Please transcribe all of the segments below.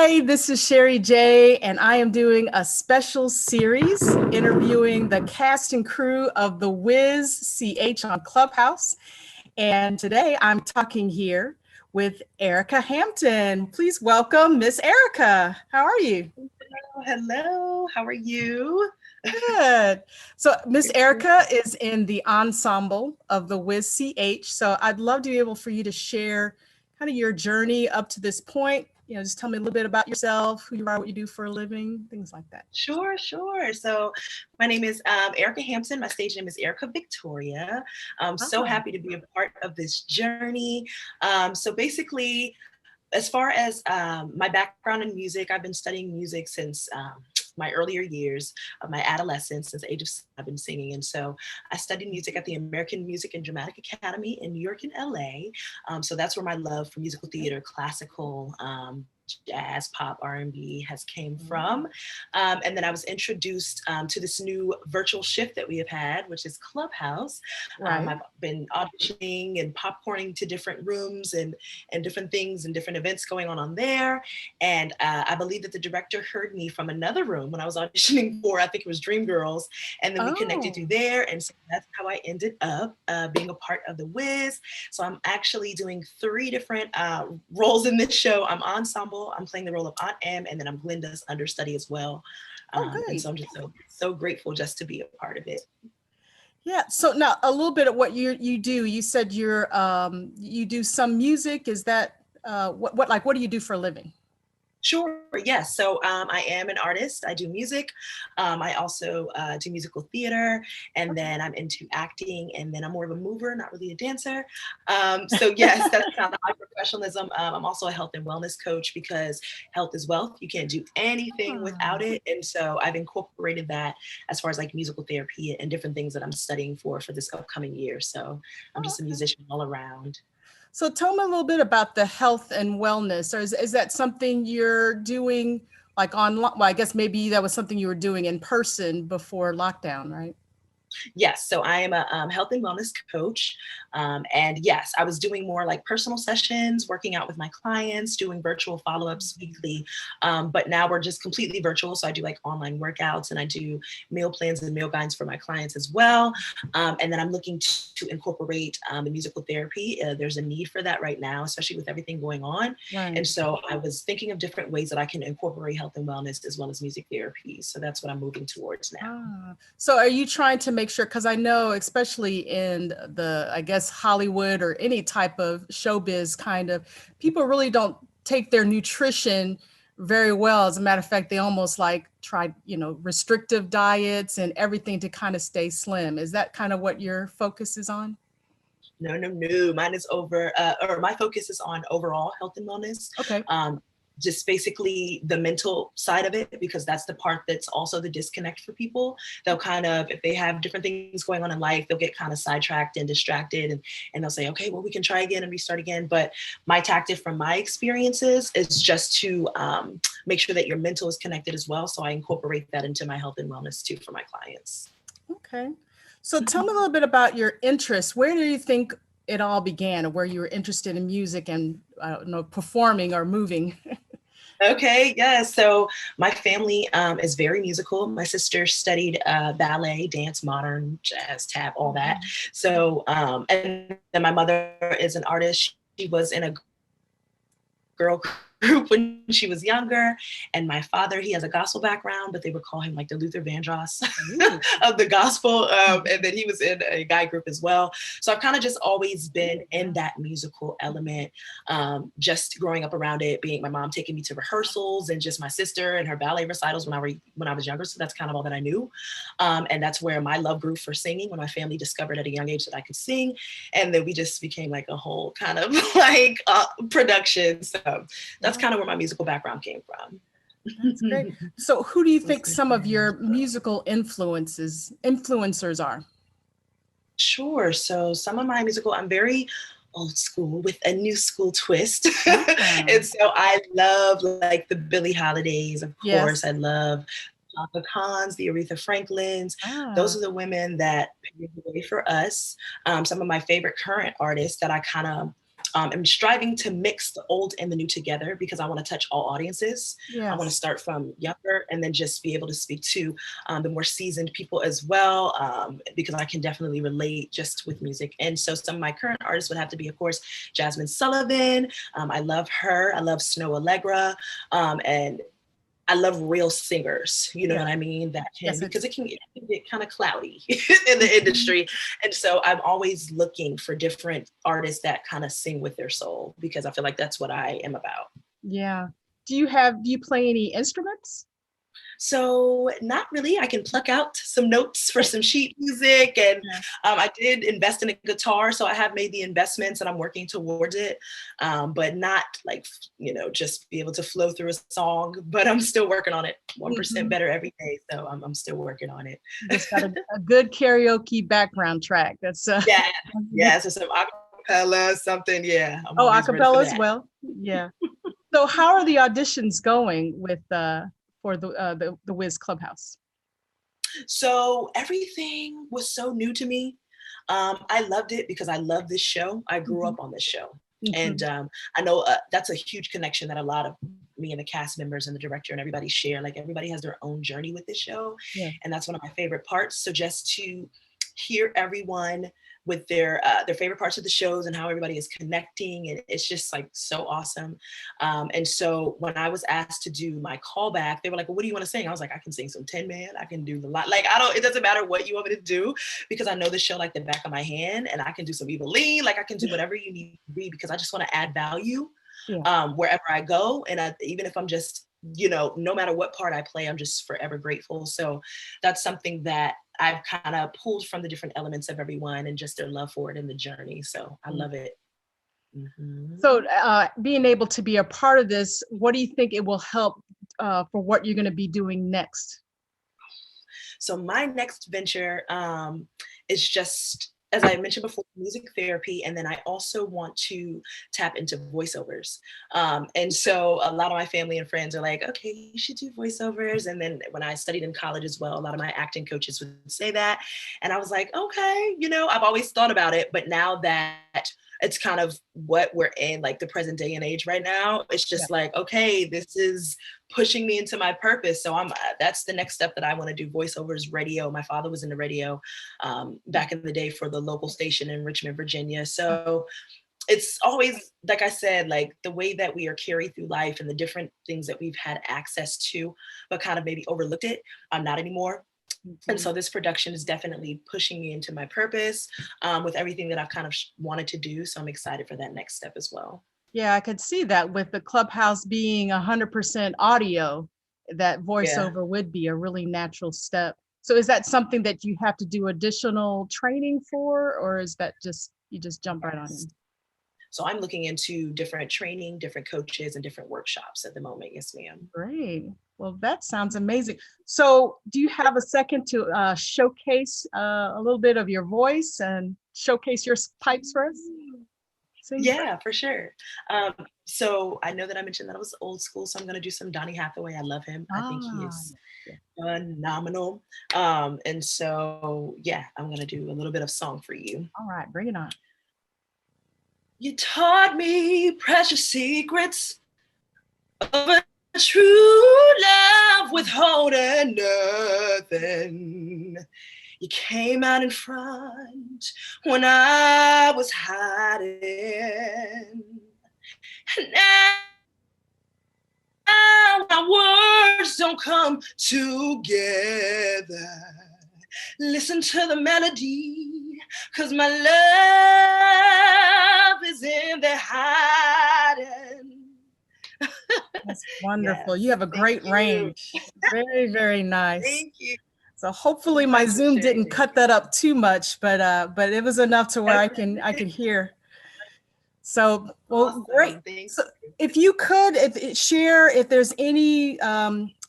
Hi, this is Cheri Jay, and I am doing a special series interviewing the cast and crew of The Wiz CH on Clubhouse. And today I'm talking here with Erica Hampton. Please welcome Miss Erica. How are you? Hello, how are you? Good. So Miss Erica is in the ensemble of The Wiz CH. So I'd love to be able for you to share kind of your journey up to this point. Just tell me a little bit about yourself, who you are, what you do for a living, things like that. Sure. So my name is Erica Hampton. My stage name is Erica Victoria. I'm so happy to be a part of this journey. So basically, as far as my background in music, I've been studying music since my earlier years of my adolescence. Since the age of 7, I've been singing. And so I studied music at the American Music and Dramatic Academy in New York and LA. So that's where my love for musical theater, classical, jazz, pop, R&B has came from. And then I was introduced to this new virtual shift that we have had, which is Clubhouse. Right. I've been auditioning and popcorning to different rooms and different things and different events going on there. And I believe that the director heard me from another room when I was auditioning for, I think it was Dreamgirls. And then we connected through there. And so that's how I ended up being a part of The Wiz. So I'm actually doing 3 different roles in this show. I'm Ensemble. I'm playing the role of Aunt Em, and then I'm Glinda's understudy as well. And so I'm just so grateful just to be a part of it. Yeah. So now a little bit of what you do. You said you do some music. Is that what do you do for a living? Sure. Yes. So I am an artist. I do music. I also do musical theater, and then I'm into acting, and then I'm more of a mover, not really a dancer. So yes, that's kind of my professionalism. I'm also a health and wellness coach because health is wealth. You can't do anything without it. And so I've incorporated that as far as like musical therapy and different things that I'm studying for this upcoming year. So I'm just a musician all around. So tell me a little bit about the health and wellness. Or is that something you're doing like online? Well, I guess maybe that was something you were doing in person before lockdown, right? Yes, so I am a health and wellness coach. And yes, I was doing more like personal sessions, working out with my clients, doing virtual follow-ups weekly. But now we're just completely virtual. So I do like online workouts, and I do meal plans and meal guides for my clients as well. And then I'm looking to incorporate the musical therapy. There's a need for that right now, especially with everything going on. Right. And so I was thinking of different ways that I can incorporate health and wellness as well as music therapy. So that's what I'm moving towards now. So are you trying to make sure, because I know especially in I guess Hollywood or any type of showbiz kind of, people really don't take their nutrition very well. As a matter of fact, they almost like try, restrictive diets and everything to kind of stay slim. Is that kind of what your focus is on? No. Mine is my focus is on overall health and wellness. Okay. Just basically the mental side of it, because that's the part that's also the disconnect for people. They'll kind of, if they have different things going on in life, they'll get kind of sidetracked and distracted, and they'll say, okay, well, we can try again and restart again. But my tactic from my experiences is just to make sure that your mental is connected as well. So I incorporate that into my health and wellness too for my clients. Okay. So tell me a little bit about your interests. Where do you think it all began, or where you were interested in music and performing or moving? Okay, yeah. So my family is very musical. My sister studied ballet, dance, modern, jazz, tap, all that. So, and then my mother is an artist. She was in a girl group when she was younger, and my father, he has a gospel background, but they would call him like the Luther Vandross of the gospel, and then he was in a guy group as well. So I've kind of just always been in that musical element, just growing up around it, being my mom taking me to rehearsals, and just my sister and her ballet recitals when I was younger. So that's kind of all that I knew, and that's where my love grew for singing, when my family discovered at a young age that I could sing, and then we just became like a whole kind of like production. So that's kind of where my musical background came from. That's great. So who do you think some of your musical influencers are? Sure. So some of my musical, I'm very old school with a new school twist. And so I love like the Billie Holidays, of course. I love Chaka Khan's, the Aretha Franklins. Those are the women that paved the way for us. Some of my favorite current artists that I kind of I'm striving to mix the old and the new together because I want to touch all audiences. I want to Yes. start from younger and then just be able to speak to the more seasoned people as well, because I can definitely relate just with music. And so some of my current artists would have to be, of course, Jasmine Sullivan. I love her. I love Snow Allegra. And I love real singers, you know Yeah. what I mean? That can, Yes, I do. because it can get kind of cloudy in the Mhm. industry. And so I'm always looking for different artists that kind of sing with their soul because I feel like that's what I am about. Yeah. Do you play any instruments? So not really. I can pluck out some notes for some sheet music, and Yeah. I did invest in a guitar, so I have made the investments, and I'm working towards it. But not like just be able to flow through a song. But I'm still working on it. 1% Mhm. better every day, so I'm still working on it. Just got a good karaoke background track. That's Yeah, yeah. So some acapella, something. Yeah, I'm oh, always ready for acapella as that. well. Yeah. So how are the auditions going with for the Wiz Clubhouse? So everything was so new to me. I loved it because I love this show. I grew Mhm. up on this show. And Mhm. I know that's a huge connection that a lot of me and the cast members and the director and everybody share. Like everybody has their own journey with this show. Yeah. And that's one of my favorite parts. So just to hear everyone with their favorite parts of the shows and how everybody is connecting, and it's just like so awesome. And so when I was asked to do my callback, they were like, well, what do you want to sing? I was like, I can sing some Tin Man. I can do the lot. Like, it doesn't matter what you want me to do because I know the show like the back of my hand, and I can do some Eveline. Like I can do whatever you need to be because I just want to add value Yeah. wherever I go. And even if I'm just, no matter what part I play, I'm just forever grateful. So that's something that I've kind of pulled from the different elements of everyone and just their love for it and the journey. So I Yeah. love it. Mhm. So being able to be a part of this, what do you think it will help for what you're going to be doing next? So my next venture is just, as I mentioned before, music therapy, and then I also want to tap into voiceovers. And so a lot of my family and friends are like, "Okay, you should do voiceovers." And then when I studied in college as well, a lot of my acting coaches would say that, and I was like, "Okay, I've always thought about it, but now that it's kind of what we're in, like the present day and age right now, it's Yeah. just like, okay, this is pushing me into my purpose. So that's the next step that I want to do. Voiceovers, radio. My father was in the radio back in the day for the local station in Richmond, Virginia. So it's always, like I said, like the way that we are carried through life and the different things that we've had access to, but kind of maybe overlooked it. I'm not anymore. And Mhm. so this production is definitely pushing me into my purpose with everything that I've kind of wanted to do. So I'm excited for that next step as well. Yeah, I could see that with the Clubhouse being 100% audio, that Yeah. voiceover would be a really natural step. So is that something that you have to do additional training for, or is that just you just jump right on Yes. in? So I'm looking into different training, different coaches, and different workshops at the moment. Yes, ma'am. Great. Well, that sounds amazing. So do you have a second to showcase a little bit of your voice and showcase your pipes for us? Sing for us? Yeah, for sure. Um, so I know that I mentioned that I was old school, so I'm going to do some Donny Hathaway. I love him. I think he Ah, is yeah. phenomenal. And so, yeah, I'm going to do a little bit of song for you. All right, bring it on. You taught me precious secrets of a true love, withholding nothing. You came out in front when I was hiding. And now our words don't come together. Listen to the melody, 'cause my love is in there hiding. That's wonderful. You Yes, have a thank great you. range. Very, very nice. Thank you So so hopefully my much for Zoom sharing didn't it. cut that up too much, but it was enough to where That's I can hear. So, well, great. awesome. Thank So you. if you could share if there's any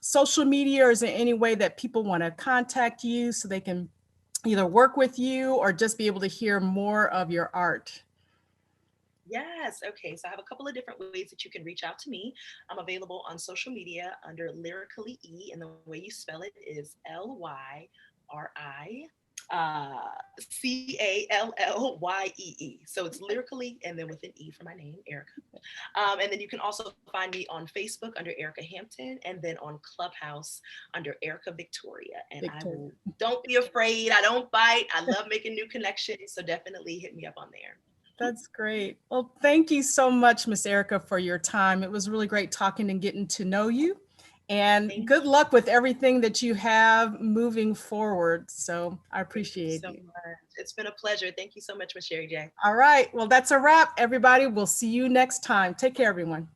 social media or is there any way that people want to contact you so they can either work with you or just be able to hear more of your art? Yes. Okay. So I have a couple of different ways that you can reach out to me. I'm available on social media under Lyrically E, and the way you spell it is Lyri Callyee. So it's lyrically and then with an E for my name, Erica. And then you can also find me on Facebook under Erica Hampton, and then on Clubhouse under Erica Victoria. And Victoria. don't be afraid. I don't bite. I love making new connections. So definitely hit me up on there. That's great. Well, thank you so much, Miss Erica, for your time. It was really great talking and getting to know you. And good luck with everything that you have moving forward. So I appreciate Thank you it. so much. It's been a pleasure. Thank you so much, Miss Cheri Jay. All right. Well, that's a wrap, everybody. We'll see you next time. Take care, everyone.